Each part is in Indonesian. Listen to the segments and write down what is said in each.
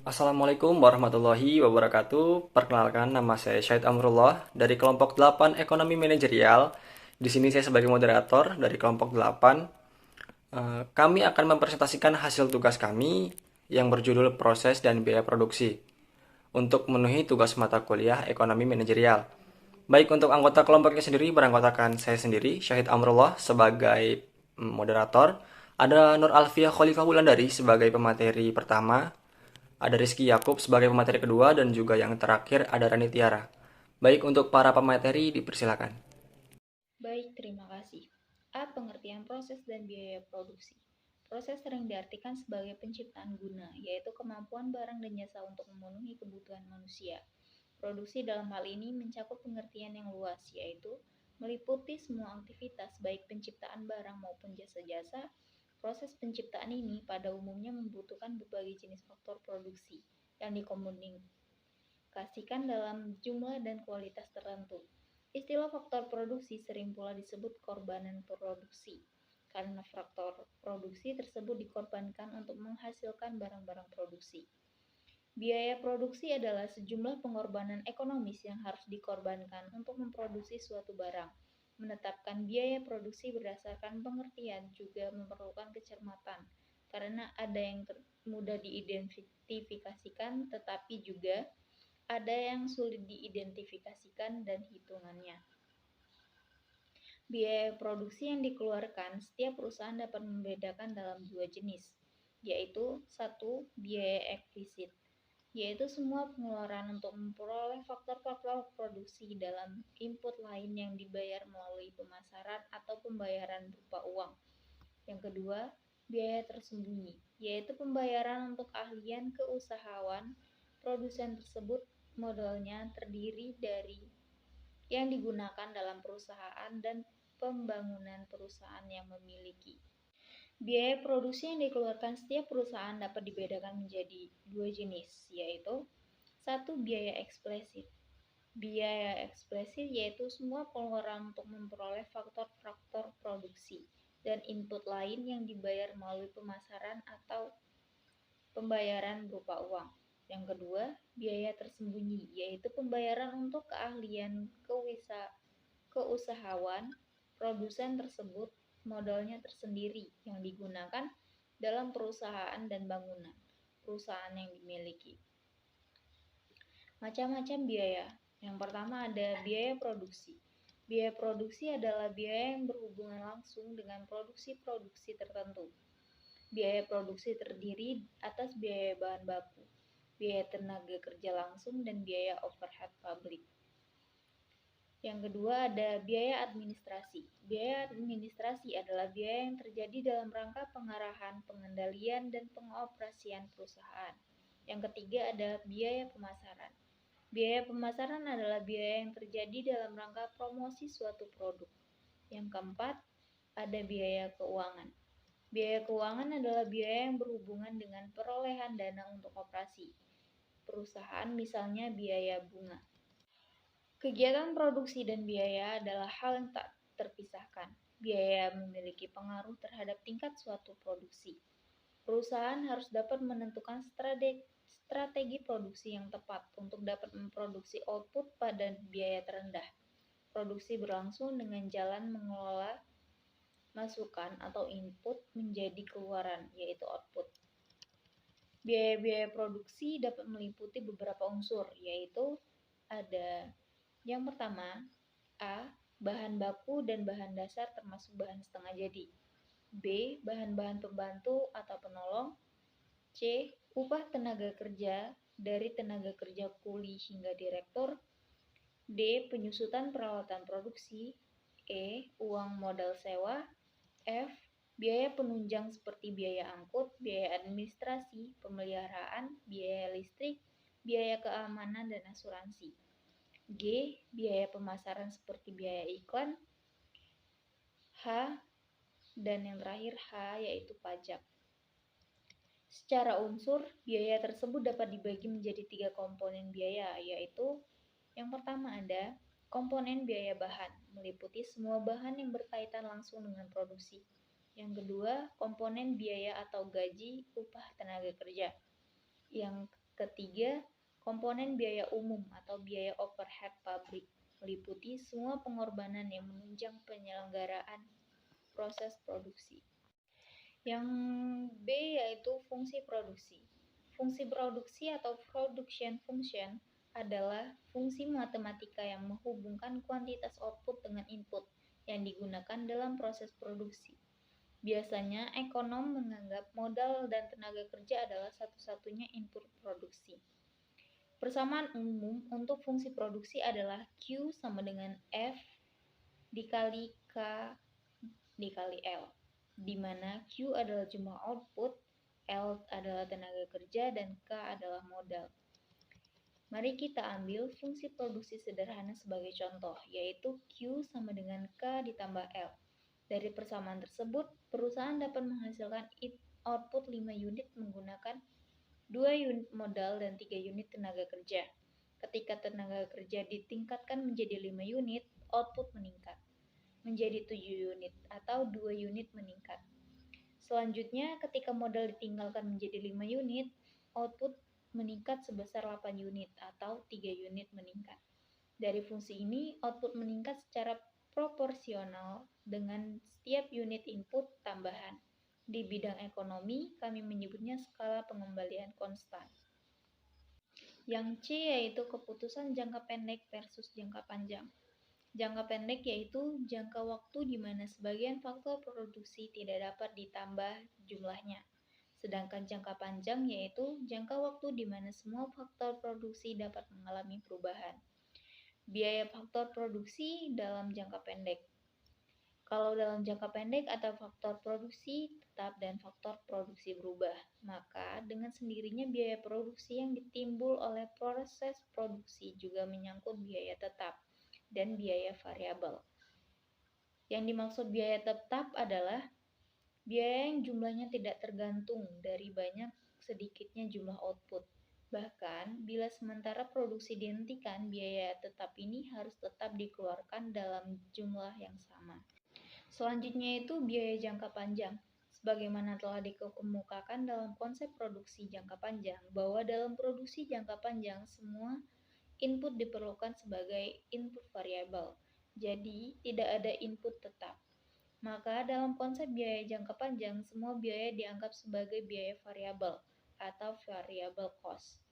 Assalamualaikum warahmatullahi wabarakatuh. Perkenalkan, nama saya Syahid Amrullah dari kelompok 8 Ekonomi Manajerial. Di sini saya sebagai moderator dari kelompok 8. Kami akan mempresentasikan hasil tugas kami yang berjudul Proses dan Biaya Produksi untuk memenuhi tugas mata kuliah Ekonomi Manajerial. Baik, untuk anggota kelompoknya sendiri beranggotakan saya sendiri, Syahid Amrullah sebagai moderator. Ada Nur Alfia Khalifah Wulandari sebagai pemateri pertama, ada Rizky Yakub sebagai pemateri kedua, dan juga yang terakhir ada Rani Tiara. Baik, untuk para pemateri dipersilakan. Baik, terima kasih. A. Pengertian proses dan biaya produksi. Proses sering diartikan sebagai penciptaan guna, yaitu kemampuan barang dan jasa untuk memenuhi kebutuhan manusia. Produksi dalam hal ini mencakup pengertian yang luas, yaitu meliputi semua aktivitas baik penciptaan barang maupun jasa-jasa. Proses penciptaan ini pada umumnya membutuhkan berbagai jenis faktor produksi yang dikomunikasikan dalam jumlah dan kualitas tertentu. Istilah faktor produksi sering pula disebut korbanan produksi, karena faktor produksi tersebut dikorbankan untuk menghasilkan barang-barang produksi. Biaya produksi adalah sejumlah pengorbanan ekonomis yang harus dikorbankan untuk memproduksi suatu barang. Menetapkan biaya produksi berdasarkan pengertian juga memerlukan kecermatan, karena ada yang mudah diidentifikasikan tetapi juga ada yang sulit diidentifikasikan dan hitungannya. Biaya produksi yang dikeluarkan setiap perusahaan dapat membedakan dalam dua jenis, yaitu satu, biaya eksplisit, yaitu semua pengeluaran untuk memperoleh faktor-faktor produksi dalam input lain yang dibayar melalui pemasaran atau pembayaran berupa uang. Yang kedua, biaya tersembunyi, yaitu pembayaran untuk keahlian keusahawan produsen tersebut. Modelnya terdiri dari yang digunakan dalam perusahaan dan pembangunan perusahaan yang memiliki. Biaya produksi yang dikeluarkan setiap perusahaan dapat dibedakan menjadi dua jenis, yaitu satu, biaya eksplisit. Biaya eksplisit yaitu semua pengeluaran untuk memperoleh faktor-faktor produksi dan input lain yang dibayar melalui pemasaran atau pembayaran berupa uang. Yang kedua, biaya tersembunyi, yaitu pembayaran untuk keahlian keusahawan produsen tersebut. Modelnya tersendiri yang digunakan dalam perusahaan dan bangunan perusahaan yang dimiliki. Macam-macam biaya. Yang pertama ada biaya produksi. Biaya produksi adalah biaya yang berhubungan langsung dengan produksi-produksi tertentu. Biaya produksi terdiri atas biaya bahan baku, biaya tenaga kerja langsung, dan biaya overhead pabrik. Yang kedua ada biaya administrasi. Biaya administrasi adalah biaya yang terjadi dalam rangka pengarahan, pengendalian, dan pengoperasian perusahaan. Yang ketiga ada biaya pemasaran. Biaya pemasaran adalah biaya yang terjadi dalam rangka promosi suatu produk. Yang keempat ada biaya keuangan. Biaya keuangan adalah biaya yang berhubungan dengan perolehan dana untuk operasi perusahaan, misalnya biaya bunga. Kegiatan produksi dan biaya adalah hal yang tak terpisahkan. Biaya memiliki pengaruh terhadap tingkat suatu produksi. Perusahaan harus dapat menentukan strategi produksi yang tepat untuk dapat memproduksi output pada biaya terendah. Produksi berlangsung dengan jalan mengelola masukan atau input menjadi keluaran, yaitu output. Biaya-biaya produksi dapat meliputi beberapa unsur, yaitu ada yang pertama, A. Bahan baku dan bahan dasar termasuk bahan setengah jadi. B. Bahan-bahan pembantu atau penolong. C. Upah tenaga kerja dari tenaga kerja kuli hingga direktur. D. Penyusutan peralatan produksi. E. Uang modal sewa. F. Biaya penunjang seperti biaya angkut, biaya administrasi, pemeliharaan, biaya listrik, biaya keamanan, dan asuransi. G. Biaya pemasaran seperti biaya iklan. H. Dan yang terakhir H yaitu pajak. Secara unsur, biaya tersebut dapat dibagi menjadi 3 komponen biaya, yaitu yang pertama ada komponen biaya bahan, meliputi semua bahan yang berkaitan langsung dengan produksi. Yang kedua, komponen biaya atau gaji upah tenaga kerja. Yang Ketiga, komponen biaya umum atau biaya overhead pabrik meliputi semua pengorbanan yang menunjang penyelenggaraan proses produksi. Yang B yaitu fungsi produksi. Fungsi produksi atau production function adalah fungsi matematika yang menghubungkan kuantitas output dengan input yang digunakan dalam proses produksi. Biasanya ekonom menganggap modal dan tenaga kerja adalah satu-satunya input produksi. Persamaan umum untuk fungsi produksi adalah Q sama dengan F dikali K dikali L, di mana Q adalah jumlah output, L adalah tenaga kerja, dan K adalah modal. Mari kita ambil fungsi produksi sederhana sebagai contoh, yaitu Q sama dengan K ditambah L. Dari persamaan tersebut, perusahaan dapat menghasilkan output 5 unit menggunakan 2 unit modal dan 3 unit tenaga kerja. Ketika tenaga kerja ditingkatkan menjadi 5 unit, output meningkat menjadi 7 unit atau 2 unit meningkat. Selanjutnya, ketika modal ditinggalkan menjadi 5 unit, output meningkat sebesar 8 unit atau 3 unit meningkat. Dari fungsi ini, output meningkat secara proporsional dengan setiap unit input tambahan. Di bidang ekonomi, kami menyebutnya skala pengembalian konstan. Yang C yaitu keputusan jangka pendek versus jangka panjang. Jangka pendek yaitu jangka waktu di mana sebagian faktor produksi tidak dapat ditambah jumlahnya. Sedangkan jangka panjang yaitu jangka waktu di mana semua faktor produksi dapat mengalami perubahan. Biaya faktor produksi dalam jangka pendek. Kalau dalam jangka pendek ada faktor produksi tetap dan faktor produksi berubah, maka dengan sendirinya biaya produksi yang ditimbul oleh proses produksi juga menyangkut biaya tetap dan biaya variabel. Yang dimaksud biaya tetap adalah biaya yang jumlahnya tidak tergantung dari banyak sedikitnya jumlah output. Bahkan, bila sementara produksi dihentikan, biaya tetap ini harus tetap dikeluarkan dalam jumlah yang sama. Selanjutnya itu biaya jangka panjang. Sebagaimana telah dikemukakan dalam konsep produksi jangka panjang, bahwa dalam produksi jangka panjang semua input diperlukan sebagai input variabel, jadi tidak ada input tetap. Maka dalam konsep biaya jangka panjang, semua biaya dianggap sebagai biaya variabel atau variable cost.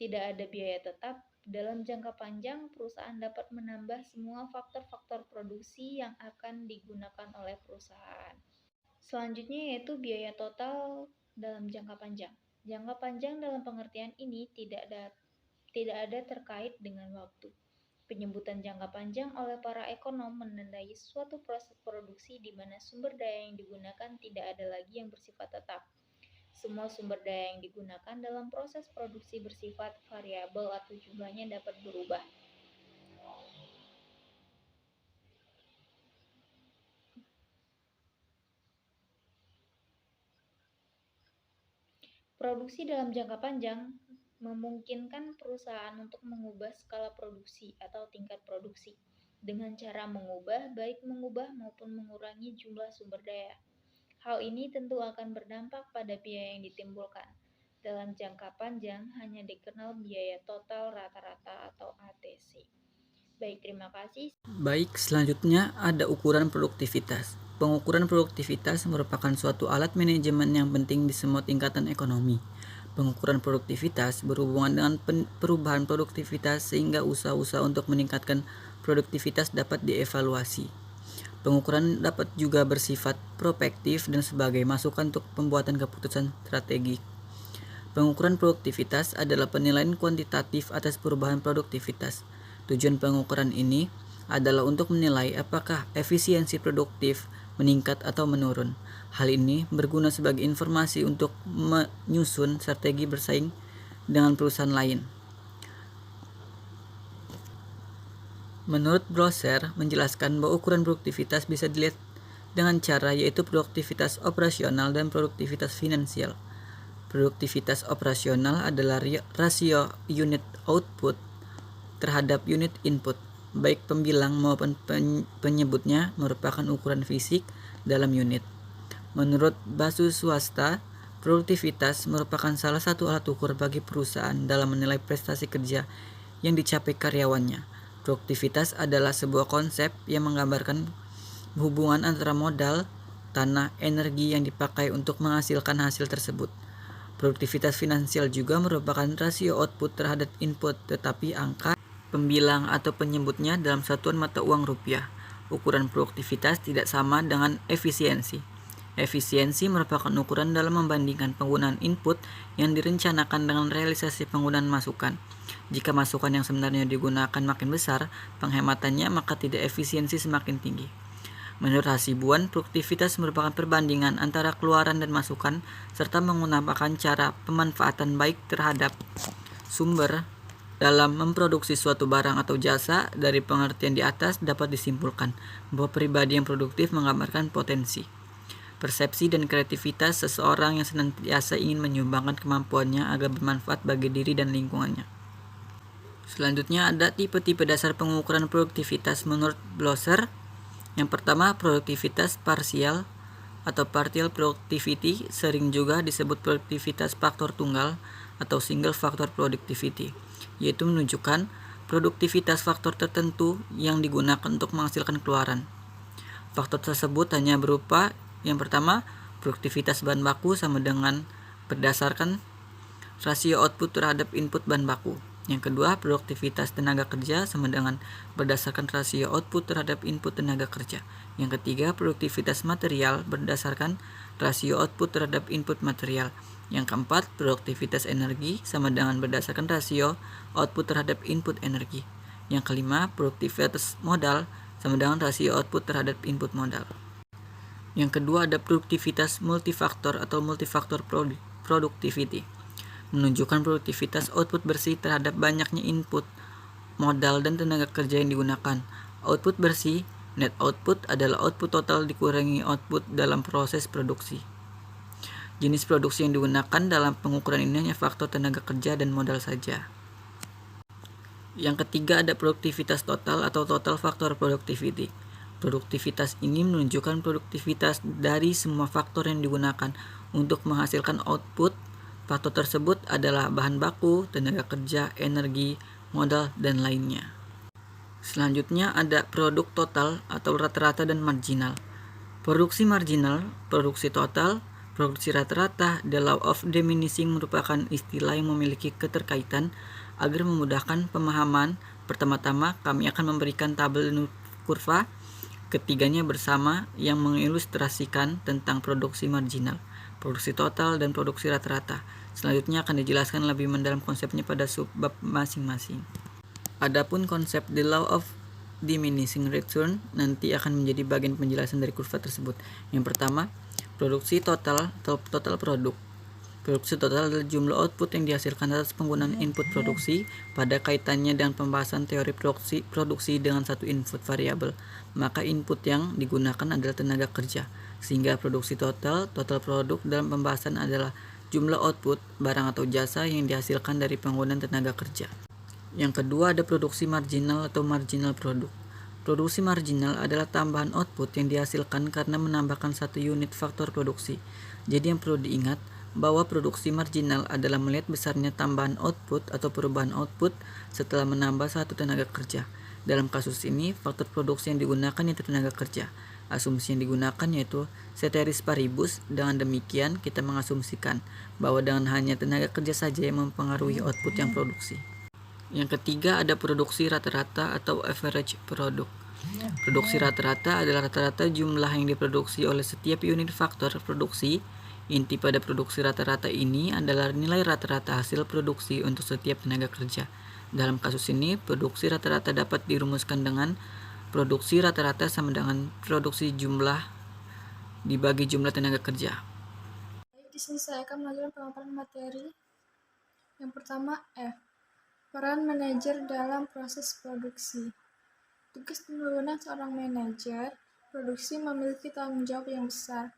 Tidak ada biaya tetap. Dalam jangka panjang, perusahaan dapat menambah semua faktor-faktor produksi yang akan digunakan oleh perusahaan. Selanjutnya yaitu biaya total dalam jangka panjang. Jangka panjang dalam pengertian ini tidak ada terkait dengan waktu. Penyebutan jangka panjang oleh para ekonom menandai suatu proses produksi di mana sumber daya yang digunakan tidak ada lagi yang bersifat tetap. Semua sumber daya yang digunakan dalam proses produksi bersifat variabel atau jumlahnya dapat berubah. Produksi dalam jangka panjang memungkinkan perusahaan untuk mengubah skala produksi atau tingkat produksi dengan cara baik mengubah maupun mengurangi jumlah sumber daya. Hal ini tentu akan berdampak pada biaya yang ditimbulkan. Dalam jangka panjang hanya dikenal biaya total rata-rata atau ATC. Baik, terima kasih. Baik, selanjutnya ada ukuran produktivitas. Pengukuran produktivitas merupakan suatu alat manajemen yang penting di semua tingkatan ekonomi. Pengukuran produktivitas berhubungan dengan perubahan produktivitas sehingga usaha-usaha untuk meningkatkan produktivitas dapat dievaluasi. Pengukuran dapat juga bersifat prospektif dan sebagai masukan untuk pembuatan keputusan strategik. Pengukuran produktivitas adalah penilaian kuantitatif atas perubahan produktivitas. Tujuan pengukuran ini adalah untuk menilai apakah efisiensi produktif meningkat atau menurun. Hal ini berguna sebagai informasi untuk menyusun strategi bersaing dengan perusahaan lain. Menurut Browser menjelaskan bahwa ukuran produktivitas bisa dilihat dengan cara yaitu produktivitas operasional dan produktivitas finansial. Produktivitas operasional adalah rasio unit output terhadap unit input. Baik pembilang maupun penyebutnya merupakan ukuran fisik dalam unit. Menurut Basu Swasta, Produktivitas merupakan salah satu alat ukur bagi perusahaan dalam menilai prestasi kerja yang dicapai karyawannya. Produktivitas adalah sebuah konsep yang menggambarkan hubungan antara modal, tanah, energi yang dipakai untuk menghasilkan hasil tersebut. Produktivitas finansial juga merupakan rasio output terhadap input, tetapi angka pembilang atau penyebutnya dalam satuan mata uang rupiah. Ukuran produktivitas tidak sama dengan efisiensi. Efisiensi merupakan ukuran dalam membandingkan penggunaan input yang direncanakan dengan realisasi penggunaan masukan. Jika masukan yang sebenarnya digunakan makin besar, penghematannya maka tidak efisiensi semakin tinggi. Menurut Hasibuan, produktivitas merupakan perbandingan antara keluaran dan masukan serta menggunakan cara pemanfaatan baik terhadap sumber dalam memproduksi suatu barang atau jasa. Dari pengertian di atas dapat disimpulkan bahwa pribadi yang produktif menggambarkan potensi, persepsi dan kreativitas seseorang yang senantiasa ingin menyumbangkan kemampuannya agar bermanfaat bagi diri dan lingkungannya. Selanjutnya ada tipe-tipe dasar pengukuran produktivitas menurut Blosser. Yang pertama, produktivitas parsial atau partial productivity, sering juga disebut produktivitas faktor tunggal atau single factor productivity, yaitu menunjukkan produktivitas faktor tertentu yang digunakan untuk menghasilkan keluaran. Faktor tersebut hanya berupa yang pertama, produktivitas bahan baku sama dengan berdasarkan rasio output terhadap input bahan baku. Yang kedua, produktivitas tenaga kerja sama dengan berdasarkan rasio output terhadap input tenaga kerja. Yang ketiga, produktivitas material berdasarkan rasio output terhadap input material. Yang keempat, produktivitas energi sama dengan berdasarkan rasio output terhadap input energi. Yang kelima, produktivitas modal sama dengan rasio output terhadap input modal. Yang kedua ada produktivitas multifaktor atau multifaktor productivity, menunjukkan produktivitas output bersih terhadap banyaknya input, modal, dan tenaga kerja yang digunakan. Output bersih, net output, adalah output total dikurangi output dalam proses produksi. Jenis produksi yang digunakan dalam pengukuran ini hanya faktor tenaga kerja dan modal saja. Yang ketiga ada produktivitas total atau total factor productivity. Produktivitas ini menunjukkan produktivitas dari semua faktor yang digunakan untuk menghasilkan output. Faktor tersebut adalah bahan baku, tenaga kerja, energi, modal, dan lainnya. Selanjutnya ada produk total atau rata-rata dan marginal. Produksi marginal, produksi total, produksi rata-rata, the law of diminishing merupakan istilah yang memiliki keterkaitan. Agar memudahkan pemahaman, pertama-tama kami akan memberikan tabel dan kurva ketiganya bersama yang mengilustrasikan tentang produksi marginal, produksi total, dan produksi rata-rata. Selanjutnya akan dijelaskan lebih mendalam konsepnya pada subbab masing-masing. Adapun konsep the law of diminishing return nanti akan menjadi bagian penjelasan dari kurva tersebut. Yang pertama, produksi total atau total produk. Produksi total adalah jumlah output yang dihasilkan atas penggunaan input produksi. Pada kaitannya dengan pembahasan teori produksi dengan satu input variabel, maka input yang digunakan adalah tenaga kerja. Sehingga produksi total produk dalam pembahasan adalah jumlah output barang atau jasa yang dihasilkan dari penggunaan tenaga kerja. Yang kedua ada produksi marginal atau marginal produk. Produksi marginal adalah tambahan output yang dihasilkan karena menambahkan satu unit faktor produksi. Jadi yang perlu diingat bahwa produksi marginal adalah melihat besarnya tambahan output atau perubahan output setelah menambah satu tenaga kerja. Dalam kasus ini, faktor produksi yang digunakan yaitu tenaga kerja. Asumsi yang digunakan yaitu ceteris paribus. Dengan demikian, kita mengasumsikan bahwa dengan hanya tenaga kerja saja yang mempengaruhi output yang produksi. Yang ketiga ada produksi rata-rata atau average product. Produksi rata-rata adalah rata-rata jumlah yang diproduksi oleh setiap unit faktor produksi. Inti pada produksi rata-rata ini adalah nilai rata-rata hasil produksi untuk setiap tenaga kerja. Dalam kasus ini, produksi rata-rata dapat dirumuskan dengan produksi rata-rata sama dengan produksi jumlah dibagi jumlah tenaga kerja. Di sini saya akan melanjutkan pemaparan materi. Yang pertama, F. Peran manajer dalam proses produksi. Tugas dan wewenang seorang manajer produksi memiliki tanggung jawab yang besar.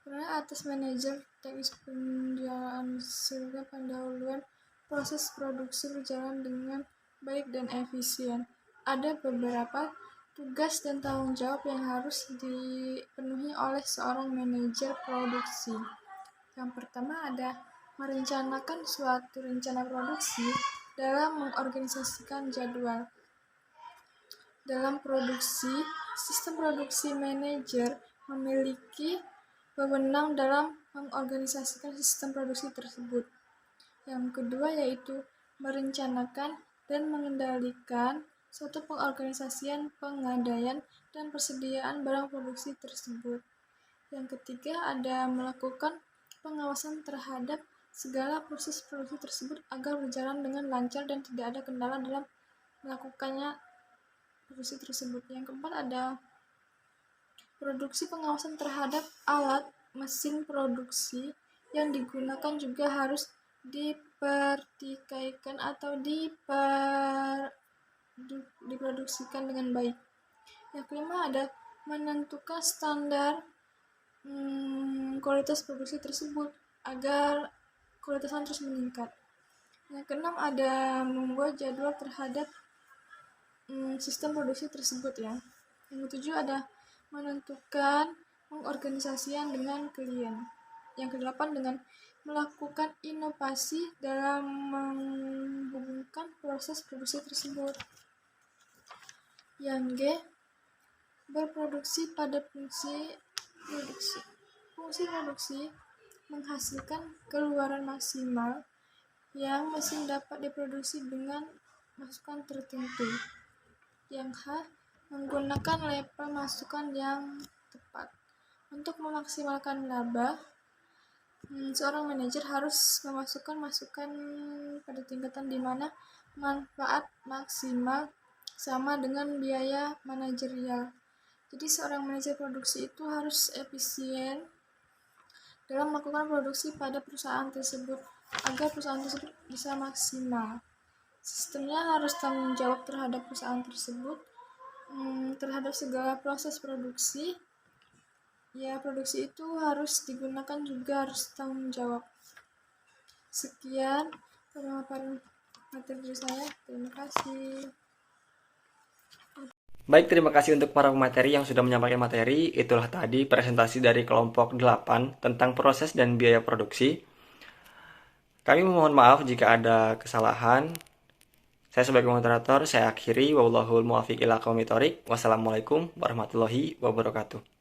Peran atas manajer teknis penjualan sehingga pendahuluan proses produksi berjalan dengan baik dan efisien. Ada beberapa tugas dan tanggung jawab yang harus dipenuhi oleh seorang manajer produksi. Yang pertama ada merencanakan suatu rencana produksi dalam mengorganisasikan jadwal. Dalam produksi, sistem produksi manajer memiliki wewenang dalam mengorganisasikan sistem produksi tersebut. Yang kedua yaitu merencanakan dan mengendalikan suatu pengorganisasian, pengadaan, dan persediaan barang produksi tersebut. Yang ketiga ada melakukan pengawasan terhadap segala proses produksi tersebut agar berjalan dengan lancar dan tidak ada kendala dalam melakukannya produksi tersebut. Yang keempat ada produksi pengawasan terhadap alat mesin produksi yang digunakan juga harus dipertikaikan atau diproduksikan dengan baik. Yang kelima ada menentukan standar kualitas produksi tersebut agar kualitasnya terus meningkat. Yang keenam ada membuat jadwal terhadap sistem produksi tersebut ya. Yang ketujuh ada menentukan pengorganisasian dengan klien. Yang kedelapan dengan melakukan inovasi dalam menghubungkan proses produksi tersebut. Yang G berproduksi pada fungsi produksi. Fungsi produksi menghasilkan keluaran maksimal yang mesin dapat diproduksi dengan masukan tertentu. Yang H menggunakan level masukan yang tepat. Untuk memaksimalkan laba, seorang manajer harus memasukkan masukan pada tingkatan di mana manfaat maksimal sama dengan biaya manajerial. Jadi seorang manajer produksi itu harus efisien dalam melakukan produksi pada perusahaan tersebut agar perusahaan tersebut bisa maksimal. Sistemnya harus tanggung jawab terhadap perusahaan tersebut, terhadap segala proses produksi. Ya, produksi itu harus digunakan juga harus tanggung jawab. Sekian pemaparan materi saya. Terima kasih. Baik, terima kasih untuk para pemateri yang sudah menyampaikan materi. Itulah tadi presentasi dari kelompok 8 tentang proses dan biaya produksi. Kami mohon maaf jika ada kesalahan. Saya sebagai moderator, saya akhiri. Wallahul muwaffiq ila aqwamit thoriq. Wassalamualaikum warahmatullahi wabarakatuh.